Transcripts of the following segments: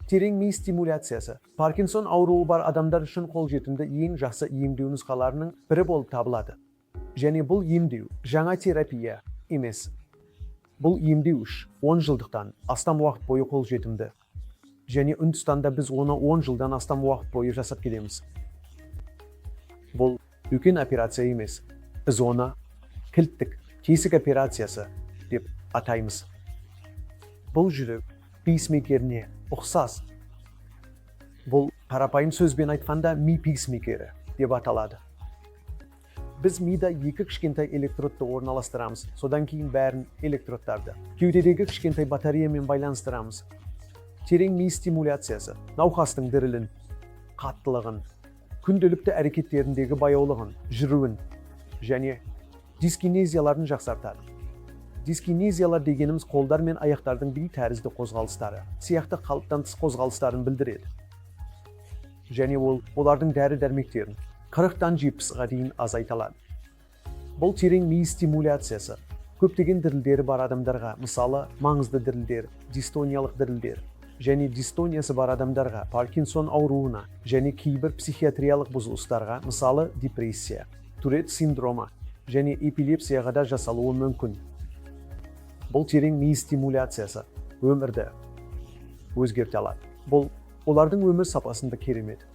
терең ми стимуляциясы. Паркинсон ауруы бар адамдар үшін қолжетімді ең жақсы емдеу нұсқаларының бірі болып табылады. Және бұл емдеу жаңа терапия емес. Бұл емдеу 10 жылдықтан астам уақыт бойы қолжетімді. Және Үндістанда біз оны 10 жылдан астам уақыт бойы жасап келеміз. Бұл үлкен операция емес. Біз оны кілттік тесік операциясы деп атаймыз. Бұл жүрек пейсмейкеріне ұқсас. Бұл қарапайым сөзбен айтқанда ми пейсмейкері деп аталады. Біз мида 2 кішкентай электродты орналастырамыз, содан кейін бәрін электродтарды кеудедегі кішкентай батареямен байланыстырамыз. Терең ми стимуляциясы науқастың дірілін, қаттылығын, күнделікті әрекеттеріндегі баяулығын, жүруін және дискинезияларын жақсартады. Дискинезиялар дегеніміз қолдар мен аяқтардың би тәрізді қозғалыстары, сияқты қалыптан тыс қозғалыстарын білдіреді. Және олардың дәрі-дәрмектерін 40-тан 70-ға дейін азайталады. Бұл терең ми стимуляциясы көптеген дірілдері бар адамдарға, мысалы маңызды дірілдер, дистониялық дірілдер және дистониясы бар адамдарға, Паркинсон ауруына және кейбір психиатриялық бұзылыстарға, мысалы депрессия, Турет синдромы және эпилепсияға да жасалуы мүмкін. Бұл терең ми стимуляциясы өмірді өзгерте алады. Бұл олардың өмір сапасында керемет,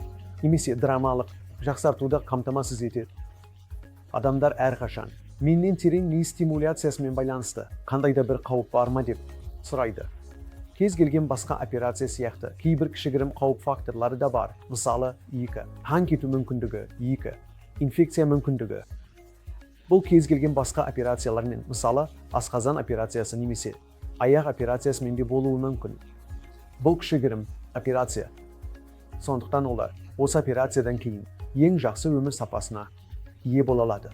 немесе драмалық жақсартуды қамтамасыз етеді. Адамдар әрқашан менен терең ми стимуляциясымен байланысты қандай да бір қауіп бар ма деп сұрайды. Кез келген басқа операция сияқты кейбір кішігірім қауіп факторлары да бар. Мысалы, 2. қан кету мүмкіндігі, 2. инфекция мүмкіндігі. Бұл кез келген басқа операциялармен, мысалы, асқазан операциясы немесе аяқ операциясымен де болуы мүмкін. Бұл кішігірім операция. Сондықтан олар осы операциядан кейін ең жақсы өмір сапасына ие бола алады.